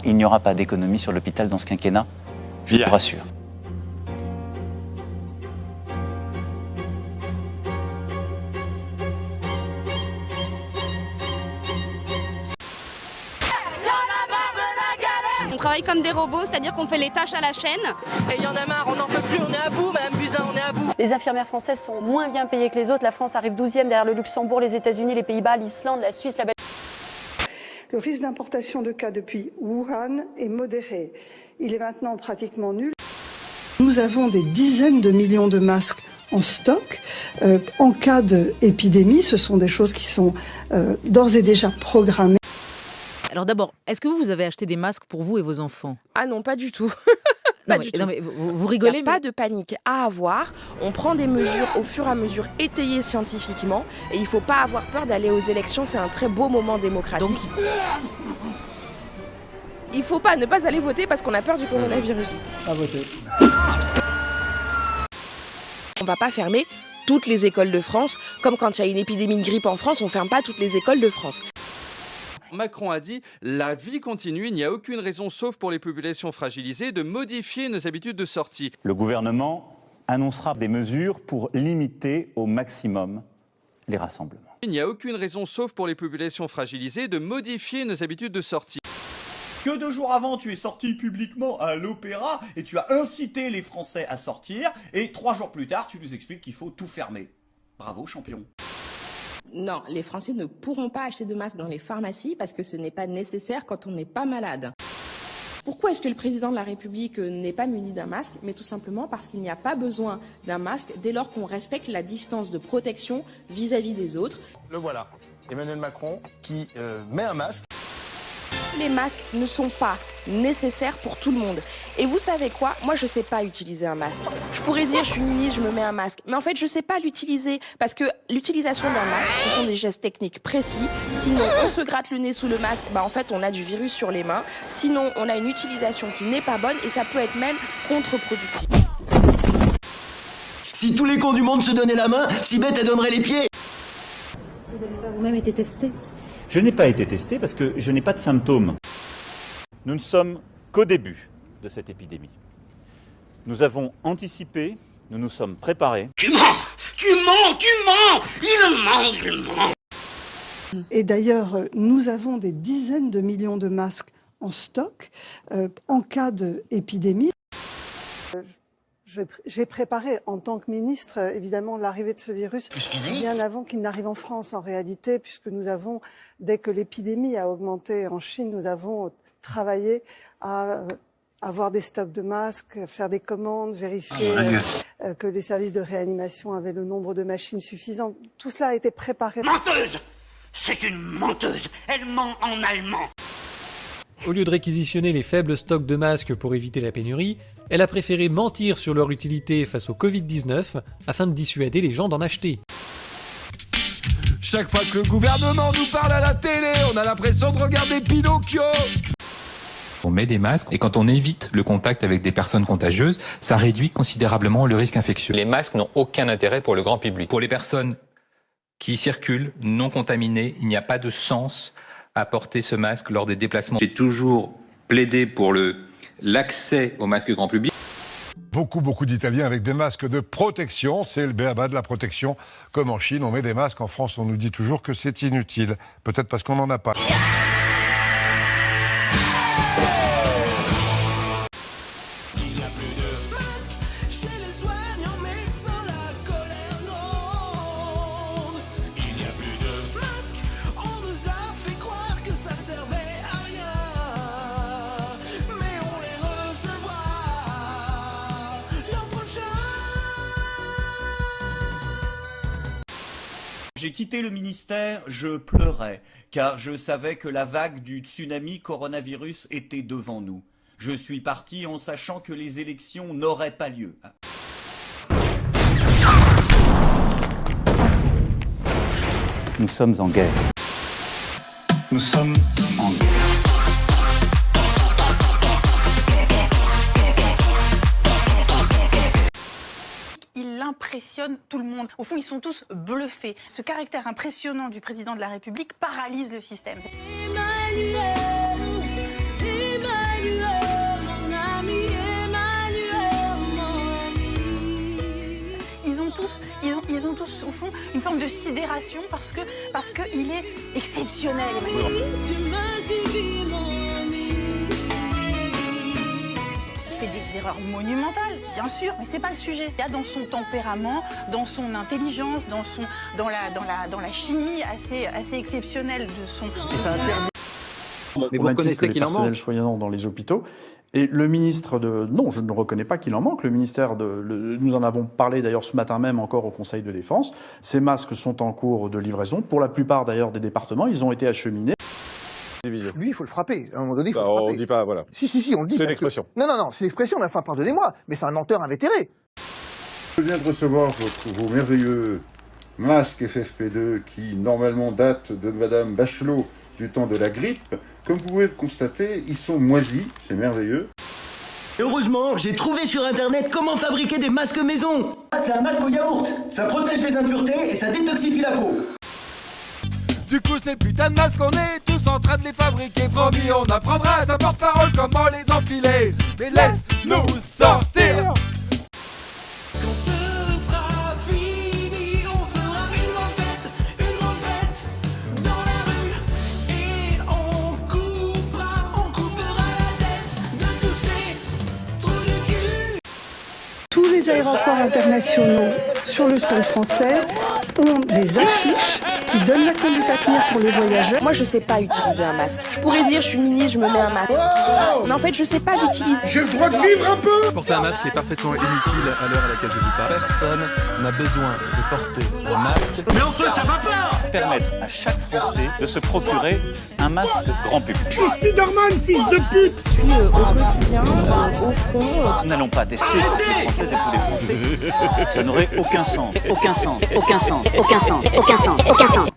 Il n'y aura pas d'économie sur l'hôpital dans ce quinquennat, je vous rassure. On travaille comme des robots, c'est-à-dire qu'on fait les tâches à la chaîne. Et il y en a marre, on n'en peut plus, on est à bout, Madame Buzyn, on est à bout. Les infirmières françaises sont moins bien payées que les autres. La France arrive 12e derrière le Luxembourg, les États-Unis, les Pays-Bas, l'Islande, la Suisse, la Belgique. Le risque d'importation de cas depuis Wuhan est modéré. Il est maintenant pratiquement nul. Nous avons des dizaines de millions de masques en stock. En cas d'épidémie, ce sont des choses qui sont d'ores et déjà programmées. Alors d'abord, est-ce que vous avez acheté des masques pour vous et vos enfants? Ah non, pas du tout. Non mais vous rigolez. Il n'y a pas de panique à avoir. On prend des mesures au fur et à mesure étayées scientifiquement. Et il ne faut pas avoir peur d'aller aux élections. C'est un très beau moment démocratique. Donc, il ne faut pas ne pas aller voter parce qu'on a peur du coronavirus. À voter. On ne va pas fermer toutes les écoles de France. Comme quand il y a une épidémie de grippe en France, on ne ferme pas toutes les écoles de France. Macron a dit « La vie continue, il n'y a aucune raison, sauf pour les populations fragilisées, de modifier nos habitudes de sortie. » Le gouvernement annoncera des mesures pour limiter au maximum les rassemblements. Il n'y a aucune raison, sauf pour les populations fragilisées, de modifier nos habitudes de sortie. Que 2 jours avant, tu es sorti publiquement à l'Opéra et tu as incité les Français à sortir. Et 3 jours plus tard, tu nous expliques qu'il faut tout fermer. Bravo, champion. Non, les Français ne pourront pas acheter de masques dans les pharmacies parce que ce n'est pas nécessaire quand on n'est pas malade. Pourquoi est-ce que le président de la République n'est pas muni d'un masque? Mais tout simplement parce qu'il n'y a pas besoin d'un masque dès lors qu'on respecte la distance de protection vis-à-vis des autres. Le voilà, Emmanuel Macron qui met un masque. Les masques ne sont pas nécessaires pour tout le monde. Et vous savez quoi? Moi, je sais pas utiliser un masque. Je pourrais dire, je suis ministre, je me mets un masque. Mais en fait, je sais pas l'utiliser. Parce que l'utilisation d'un masque, ce sont des gestes techniques précis. Sinon, on se gratte le nez sous le masque. En fait, on a du virus sur les mains. Sinon, on a une utilisation qui n'est pas bonne et ça peut être même contre-productif. Si tous les cons du monde se donnaient la main, si bête elle donnerait les pieds. Vous n'avez pas vous-même été testé? Je n'ai pas été testé parce que je n'ai pas de symptômes. Nous ne sommes qu'au début de cette épidémie. Nous avons anticipé, nous nous sommes préparés. Tu mens, il ment. Et d'ailleurs, nous avons des dizaines de millions de masques en stock en cas d'épidémie. J'ai préparé en tant que ministre, évidemment, l'arrivée de ce virus bien avant qu'il n'arrive en France, en réalité, puisque nous avons, dès que l'épidémie a augmenté en Chine, nous avons travaillé à avoir des stocks de masques, faire des commandes, vérifier que les services de réanimation avaient le nombre de machines suffisant. Tout cela a été préparé. Menteuse! C'est une menteuse! Elle ment en allemand! Au lieu de réquisitionner les faibles stocks de masques pour éviter la pénurie, elle a préféré mentir sur leur utilité face au Covid-19 afin de dissuader les gens d'en acheter. Chaque fois que le gouvernement nous parle à la télé, on a l'impression de regarder Pinocchio. On met des masques et quand on évite le contact avec des personnes contagieuses, ça réduit considérablement le risque infectieux. Les masques n'ont aucun intérêt pour le grand public. Pour les personnes qui circulent non contaminées, il n'y a pas de sens à porter ce masque lors des déplacements. J'ai toujours plaidé pour l'accès au masque grand public. Beaucoup d'Italiens avec des masques de protection, c'est le b.a.-ba de la protection. Comme en Chine, on met des masques. En France, on nous dit toujours que c'est inutile. Peut-être parce qu'on n'en a pas. J'ai quitté le ministère, je pleurais, car je savais que la vague du tsunami coronavirus était devant nous. Je suis parti en sachant que les élections n'auraient pas lieu. Nous sommes en guerre. Nous sommes en guerre. Il impressionne tout le monde. Au fond, ils sont tous bluffés. Ce caractère impressionnant du président de la République paralyse le système. Emmanuel, parce qu'il est exceptionnel. Il fait des erreurs monumentales, bien sûr, mais c'est pas le sujet. Il y a dans son tempérament, dans son intelligence, dans la chimie assez exceptionnelle de son. Mais vous reconnaissez qu'il en manque soignants dans les hôpitaux. Et le ministre de... Non, je ne reconnais pas qu'il en manque. Le ministère nous en avons parlé d'ailleurs ce matin même encore au Conseil de défense. Ces masques sont en cours de livraison. Pour la plupart d'ailleurs des départements, ils ont été acheminés. Lui, il faut le frapper. À un moment donné, il faut le frapper. On ne dit pas, voilà. Si, on le dit. C'est une expression. Non, c'est une expression, mais enfin, pardonnez-moi, mais c'est un menteur invétéré. Je viens de recevoir vos merveilleux masques FFP2 qui, normalement, datent de Madame Bachelot du temps de la grippe. Comme vous pouvez le constater, ils sont moisis, c'est merveilleux. Heureusement, j'ai trouvé sur internet comment fabriquer des masques maison. C'est un masque au yaourt. Ça protège les impuretés et ça détoxifie la peau. Du coup, ces putains de masques, on est tous en train de les fabriquer. Promis, on apprendra à ta porte-parole comment les enfiler. Mais laisse-nous sortir. Quand ce sera fini, on fera une grande fête dans la rue. Et on coupera la tête de tous ces trous de cul. Tous les aéroports internationaux sur le sol français ont des affiches qui donnent la conduite à tenir pour les voyageurs. Moi, je sais pas utiliser un masque. Je pourrais dire, je suis ministre, je me mets un masque. Mais en fait, je sais pas l'utiliser. J'ai le droit de vivre un peu. Porter un masque est parfaitement inutile à l'heure à laquelle je vis pas. Personne n'a besoin de porter un masque. Mais enfin, ça va pas. Permettre à chaque Français de se procurer un masque grand public. Je suis Spider-Man, fils de pute. Je suis au quotidien, au front. Nous n'allons pas tester toutes les Françaises et tous les Français. Ça n'aurait aucun sens. Aucun sens. Aucun sens. Aucun sens. Aucun sens. Aucun sens.